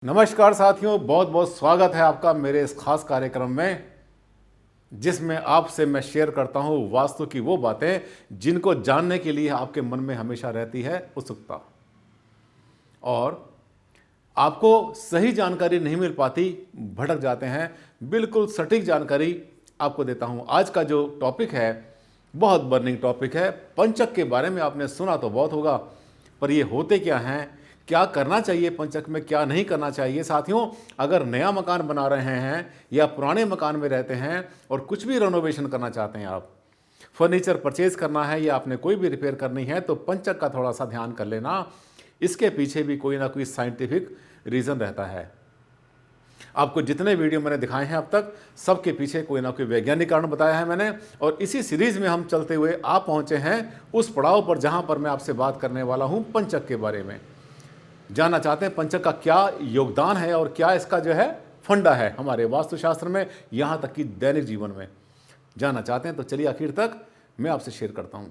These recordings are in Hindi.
नमस्कार साथियों, बहुत बहुत स्वागत है आपका मेरे इस खास कार्यक्रम में जिसमें आपसे मैं शेयर करता हूं वास्तु की वो बातें जिनको जानने के लिए आपके मन में हमेशा रहती है उत्सुकता और आपको सही जानकारी नहीं मिल पाती, भटक जाते हैं। बिल्कुल सटीक जानकारी आपको देता हूं। आज का जो टॉपिक है बहुत बर्निंग टॉपिक है। पंचक के बारे में आपने सुना तो बहुत होगा, पर ये होते क्या हैं, क्या करना चाहिए पंचक में, क्या नहीं करना चाहिए। साथियों, अगर नया मकान बना रहे हैं या पुराने मकान में रहते हैं और कुछ भी रेनोवेशन करना चाहते हैं, आप फर्नीचर परचेज करना है या आपने कोई भी रिपेयर करनी है, तो पंचक का थोड़ा सा ध्यान कर लेना। इसके पीछे भी कोई ना कोई साइंटिफिक रीज़न रहता है। आपको जितने वीडियो मैंने दिखाए हैं अब तक, सबके पीछे कोई ना कोई वैज्ञानिक कारण बताया है मैंने। और इसी सीरीज में हम चलते हुए आप पहुंचे हैं उस पड़ाव पर जहां पर मैं आपसे बात करने वाला हूं पंचक के बारे में। जानना चाहते हैं पंचक का क्या योगदान है और क्या इसका जो है फंडा है हमारे वास्तुशास्त्र में, यहां तक कि दैनिक जीवन में। जानना चाहते हैं तो चलिए आखिर तक मैं आपसे शेयर करता हूं।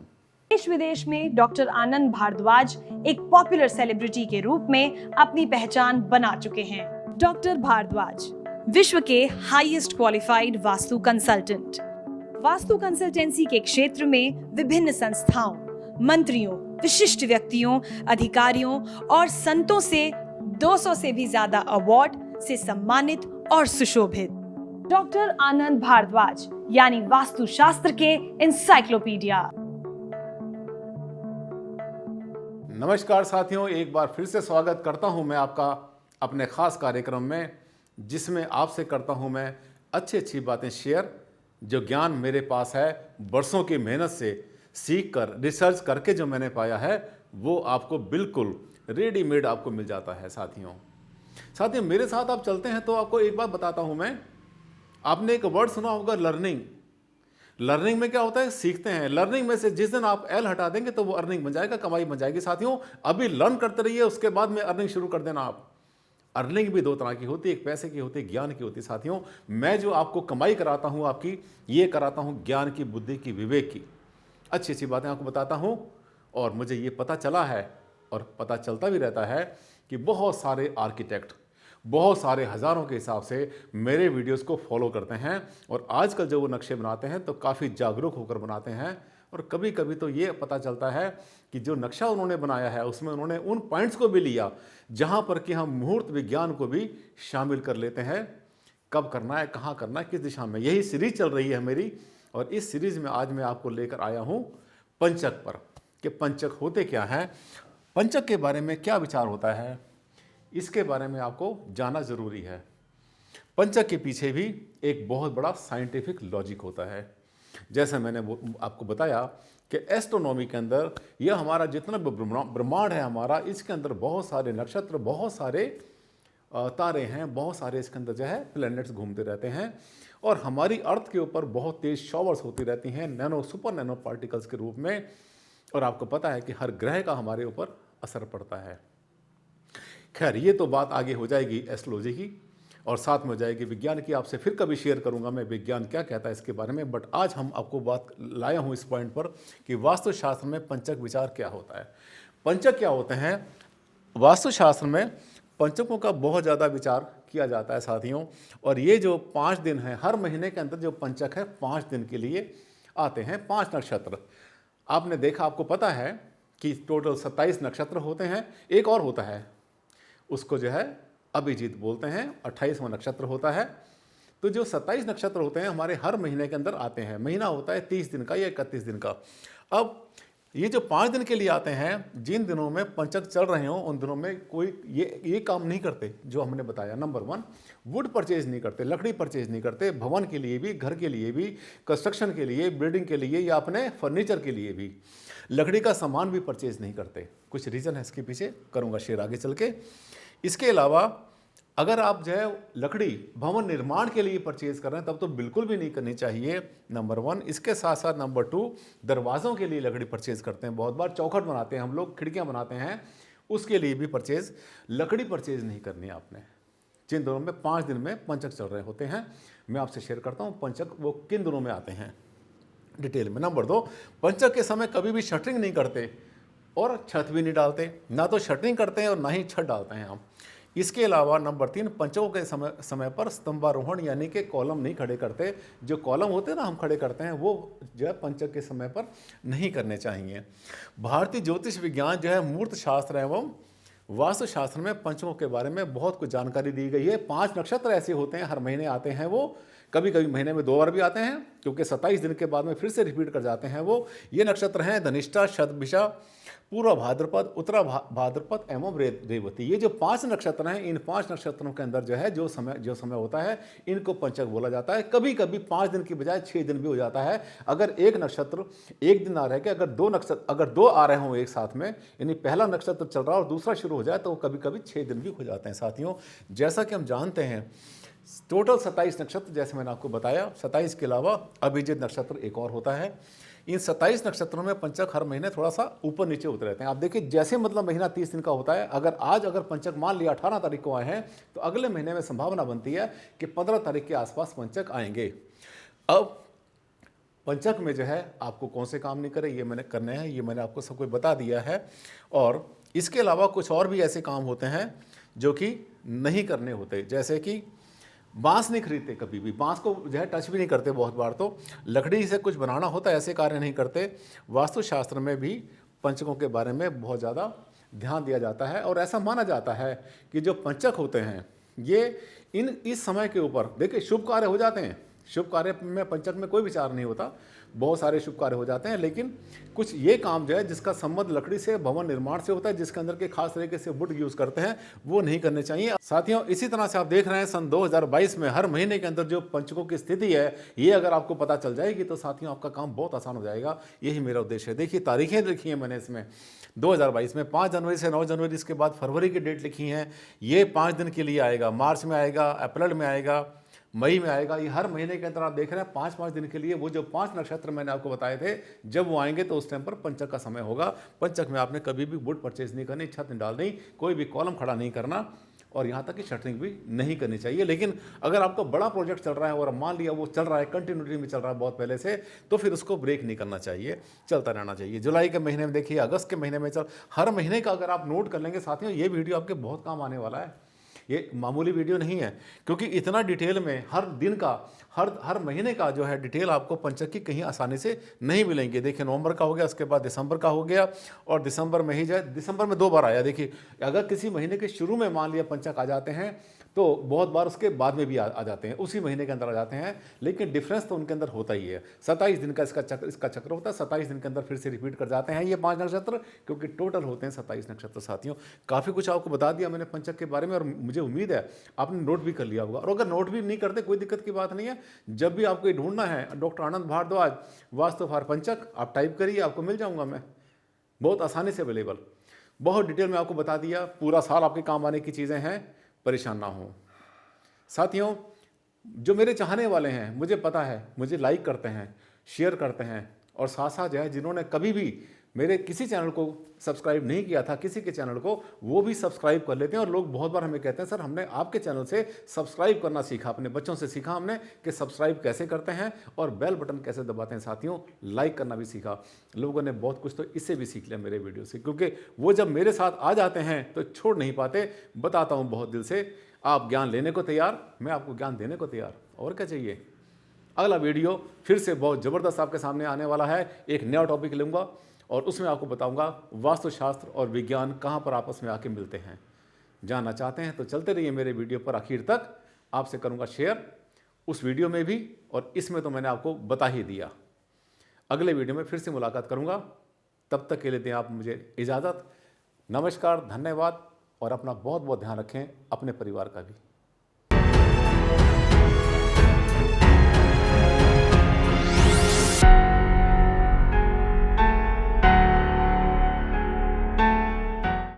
देश विदेश में डॉक्टर आनंद भारद्वाज एक पॉपुलर सेलिब्रिटी के रूप में अपनी पहचान बना चुके हैं। डॉक्टर भारद्वाज विश्व के highest qualified vastu consultant. Vastu consultancy के क्षेत्र में विभिन्न संस्थाओं, मंत्रियों, विशिष्ट व्यक्तियों, अधिकारियों और संतों से 200 से भी ज्यादा अवार्ड से सम्मानित और सुशोभित। डॉक्टर आनंद भारद्वाज यानी वास्तुशास्त्र के इंसाइक्लोपीडिया। नमस्कार साथियों, एक बार फिर से स्वागत करता हूं मैं आपका अपने खास कार्यक्रम में, जिसमें आपसे करता हूं मैं अच्छी बातें शेयर। जो ज्ञान मेरे पास है बरसों की मेहनत से सीख कर, रिसर्च करके जो मैंने पाया है, वो आपको बिल्कुल रेडीमेड आपको मिल जाता है। साथियों मेरे साथ आप चलते हैं तो आपको एक बात बताता हूं मैं। आपने एक वर्ड सुना होगा, लर्निंग। लर्निंग में क्या होता है, सीखते हैं। लर्निंग में से जिस दिन आप एल हटा देंगे तो वो अर्निंग बन जाएगा, कमाई बन जाएगी। साथियों अभी लर्न करते रहिए, उसके बाद में अर्निंग शुरू कर देना आप। अर्निंग भी दो तरह की होती है, एक पैसे की होती है, ज्ञान की होती है। साथियों मैं जो आपको कमाई कराता हूं आपकी, ये कराता हूं ज्ञान की, बुद्धि की, विवेक की। अच्छी बातें आपको बताता हूं। और मुझे ये पता चला है और पता चलता भी रहता है कि बहुत सारे आर्किटेक्ट बहुत सारे हज़ारों के हिसाब से मेरे वीडियोस को फॉलो करते हैं और आजकल जो वो नक्शे बनाते हैं तो काफ़ी जागरूक होकर बनाते हैं। और कभी कभी तो ये पता चलता है कि जो नक्शा उन्होंने बनाया है उसमें उन्होंने उन पॉइंट्स को भी लिया जहाँ पर कि हम मुहूर्त विज्ञान को भी शामिल कर लेते हैं। कब करना है, कहाँ करना है, किस दिशा में, यही सीरीज चल रही है मेरी। और इस सीरीज में आज मैं आपको लेकर आया हूँ पंचक पर, कि पंचक होते क्या हैं, पंचक के बारे में क्या विचार होता है, इसके बारे में आपको जानना ज़रूरी है। पंचक के पीछे भी एक बहुत बड़ा साइंटिफिक लॉजिक होता है। जैसे मैंने आपको बताया कि एस्ट्रोनॉमी के अंदर यह हमारा जितना ब्रह्मांड है हमारा, इसके अंदर बहुत सारे नक्षत्र, बहुत सारे तारे हैं, बहुत सारे इसके अंदर जो है प्लैनेट्स घूमते रहते हैं। और हमारी अर्थ के ऊपर बहुत तेज शॉवर्स होती रहती हैं, नैनो सुपर नैनो पार्टिकल्स के रूप में। और आपको पता है कि हर ग्रह का हमारे ऊपर असर पड़ता है। खैर ये तो बात आगे हो जाएगी एस्ट्रोलॉजी की, और साथ में हो जाएगी विज्ञान की। आपसे फिर कभी शेयर करूंगा मैं विज्ञान क्या कहता है इसके बारे में। बट आज हम आपको बात लाया हूं इस पॉइंट पर कि वास्तुशास्त्र में पंचक विचार क्या होता है, पंचक क्या होते हैं। वास्तुशास्त्र में पंचकों का बहुत ज़्यादा विचार किया जाता है साथियों। और ये जो 5 दिन हैं, हर महीने के अंदर जो पंचक है 5 दिन के लिए आते हैं, 5 नक्षत्र। आपने देखा, आपको पता है कि टोटल 27 नक्षत्र होते हैं। एक और होता है, उसको जो है अभिजीत बोलते हैं, 28वां नक्षत्र होता है। तो जो 27 नक्षत्र होते हैं हमारे हर महीने के अंदर आते हैं। महीना होता है 30 दिन का या 31 दिन का। अब ये जो 5 दिन के लिए आते हैं, जिन दिनों में पंचक चल रहे हों उन दिनों में कोई ये काम नहीं करते जो हमने बताया। नंबर 1, वुड परचेज नहीं करते, लकड़ी परचेज नहीं करते, भवन के लिए भी, घर के लिए भी, कंस्ट्रक्शन के लिए, बिल्डिंग के लिए या अपने फर्नीचर के लिए भी लकड़ी का सामान भी परचेज नहीं करते। कुछ रीज़न है इसके पीछे, करूँगा शेयर आगे चल के। इसके अलावा अगर आप जो है लकड़ी भवन निर्माण के लिए परचेज कर रहे हैं तब तो बिल्कुल भी नहीं करनी चाहिए, नंबर 1। इसके साथ साथ नंबर 2, दरवाज़ों के लिए लकड़ी परचेज करते हैं। बहुत बार चौखट बनाते हैं हम लोग, खिड़कियां बनाते हैं, उसके लिए भी परचेज, लकड़ी परचेज नहीं करनी है आपने। जिन दिनों में 5 दिन में पंचक चल रहे होते हैं, मैं आपसे शेयर करता हूँ पंचक वो किन दिनों में आते हैं डिटेल में। नंबर 2, पंचक के समय कभी भी शटरिंग नहीं करते और छत भी नहीं डालते। ना तो शटरिंग करते हैं और ना ही छत डालते हैं हम। इसके अलावा नंबर 3, पंचकों के समय पर स्तंभारोहण यानी कि कॉलम नहीं खड़े करते। जो कॉलम होते हैं ना हम खड़े करते हैं, वो जो है पंचक के समय पर नहीं करने चाहिए। भारतीय ज्योतिष विज्ञान जो है मूर्त शास्त्र एवं वास्तुशास्त्र में पंचकों के बारे में बहुत कुछ जानकारी दी गई है। 5 नक्षत्र ऐसे होते हैं, हर महीने आते हैं, वो कभी कभी महीने में 2 बार भी आते हैं, क्योंकि 27 दिन के बाद में फिर से रिपीट कर जाते हैं। वो ये नक्षत्र हैं धनिष्ठा, शतभिषा, पूर्व भाद्रपद, उत्तरा भाद्रपद एवं रेवती। ये जो 5 नक्षत्र हैं, इन 5 नक्षत्रों के अंदर जो है जो समय होता है, इनको पंचक बोला जाता है। कभी कभी 5 दिन की बजाय 6 दिन भी हो जाता है। अगर एक नक्षत्र एक दिन आ रहे के, अगर दो आ रहे हों एक साथ में, यानी पहला नक्षत्र चल रहा है और दूसरा शुरू हो जाए, तो कभी कभी 6 दिन भी हो जाते हैं। साथियों, जैसा कि हम जानते हैं टोटल 27 नक्षत्र, जैसे मैंने आपको बताया, 27 के अलावा अभिजित नक्षत्र एक और होता है। इन 27 नक्षत्रों में पंचक हर महीने थोड़ा सा ऊपर नीचे होते रहते हैं। आप देखिए, जैसे मतलब महीना 30 दिन का होता है, अगर पंचक मान लिया 18 तारीख को आए हैं, तो अगले महीने में संभावना बनती है कि 15 तारीख के आसपास पंचक आएंगे। अब पंचक में जो है आपको कौन से काम नहीं करे, ये मैंने करने हैं, ये मैंने आपको सब कुछ बता दिया है। और इसके अलावा कुछ और भी ऐसे काम होते हैं जो कि नहीं करने होते, जैसे कि बांस नहीं खरीदते, कभी भी बांस को जो है टच भी नहीं करते। बहुत बार तो लकड़ी से कुछ बनाना होता है, ऐसे कार्य नहीं करते। वास्तुशास्त्र में भी पंचकों के बारे में बहुत ज़्यादा ध्यान दिया जाता है, और ऐसा माना जाता है कि जो पंचक होते हैं ये इस समय के ऊपर, देखिए शुभ कार्य हो जाते हैं, शुभ कार्य में पंचक में कोई विचार नहीं होता, बहुत सारे शुभ कार्य हो जाते हैं, लेकिन कुछ ये काम जो है जिसका संबंध लकड़ी से, भवन निर्माण से होता है, जिसके अंदर के खास तरीके से वुड यूज करते हैं, वो नहीं करने चाहिए। साथियों, इसी तरह से आप देख रहे हैं सन 2022 में हर महीने के अंदर जो पंचकों की स्थिति है, ये अगर आपको पता चल जाएगी तो साथियों आपका काम बहुत आसान हो जाएगा। यही मेरा उद्देश्य है। देखिए तारीखें लिखी हैं मैंने इसमें 2022 में 5 जनवरी से 9 जनवरी, इसके बाद फरवरी की डेट लिखी हैं। ये 5 दिन के लिए आएगा, मार्च में आएगा, अप्रैल में आएगा, मई में आएगा। ये हर महीने के अंदर आप देख रहे हैं 5-5 दिन के लिए वो जो 5 नक्षत्र मैंने आपको बताए थे, जब वो आएंगे तो उस टाइम पर पंचक का समय होगा। पंचक में आपने कभी भी वुड परचेज नहीं करनी, छत नहीं डालनी, कोई भी कॉलम खड़ा नहीं करना, और यहाँ तक कि शटरिंग भी नहीं करनी चाहिए। लेकिन अगर आपका बड़ा प्रोजेक्ट चल रहा है और मान लिया वो चल रहा है, कंटिन्यूटी में चल रहा है बहुत पहले से, तो फिर उसको ब्रेक नहीं करना चाहिए, चलता रहना चाहिए। जुलाई के महीने में देखिए, अगस्त के महीने में हर महीने का अगर आप नोट कर लेंगे साथियों, ये वीडियो आपके बहुत काम आने वाला है। ये मामूली वीडियो नहीं है, क्योंकि इतना डिटेल में हर दिन का, हर महीने का जो है डिटेल आपको पंचक की कहीं आसानी से नहीं मिलेंगे। देखिए नवंबर का हो गया, उसके बाद दिसंबर का हो गया, और दिसंबर में ही जाए, दिसंबर में 2 बार आया। देखिए अगर किसी महीने के शुरू में मान लिया पंचक आ जाते हैं, तो बहुत बार उसके बाद में भी आ जाते हैं, उसी महीने के अंदर आ जाते हैं, लेकिन डिफरेंस तो उनके अंदर होता ही है। 27 दिन का इसका चक्र होता है, 27 दिन के अंदर फिर से रिपीट कर जाते हैं ये 5 नक्षत्र, क्योंकि टोटल होते हैं 27 नक्षत्र। साथियों, काफ़ी कुछ आपको बता दिया मैंने पंचक के बारे में, और मुझे उम्मीद है आपने नोट भी कर लिया होगा। और अगर नोट भी नहीं करते, कोई दिक्कत की बात नहीं है। जब भी आपको ढूंढना है डॉक्टर आनंद भारद्वाज वास्तु फॉर पंचक, आप टाइप करिए, आपको मिल जाऊंगा मैं, बहुत आसानी से अवेलेबल। बहुत डिटेल में आपको बता दिया, पूरा साल आपके काम आने की चीज़ें हैं, परेशान ना हो। साथियों, जो मेरे चाहने वाले हैं, मुझे पता है, मुझे लाइक करते हैं, शेयर करते हैं, और साथ साथ जो है जिन्होंने कभी भी मेरे किसी चैनल को सब्सक्राइब नहीं किया था, किसी के चैनल को, वो भी सब्सक्राइब कर लेते हैं। और लोग बहुत बार हमें कहते हैं, सर हमने आपके चैनल से सब्सक्राइब करना सीखा, अपने बच्चों से सीखा हमने कि सब्सक्राइब कैसे करते हैं और बेल बटन कैसे दबाते हैं। साथियों, लाइक करना भी सीखा। लोगों ने बहुत कुछ तो इससे भी सीख लिया मेरे वीडियो से, क्योंकि वो जब मेरे साथ आ जाते हैं तो छोड़ नहीं पाते। बताता हूँ बहुत दिल से, आप ज्ञान लेने को तैयार, मैं आपको ज्ञान देने को तैयार, और क्या चाहिए। अगला वीडियो फिर से बहुत ज़बरदस्त आपके सामने आने वाला है। एक नया टॉपिक लूँगा और उसमें आपको बताऊंगा वास्तुशास्त्र और विज्ञान कहाँ पर आपस में आके मिलते हैं। जानना चाहते हैं तो चलते रहिए मेरे वीडियो पर, आखिर तक आपसे करूँगा शेयर, उस वीडियो में भी और इसमें तो मैंने आपको बता ही दिया। अगले वीडियो में फिर से मुलाकात करूँगा, तब तक के लिए दें आप मुझे इजाज़त। नमस्कार, धन्यवाद, और अपना बहुत बहुत ध्यान रखें, अपने परिवार का भी।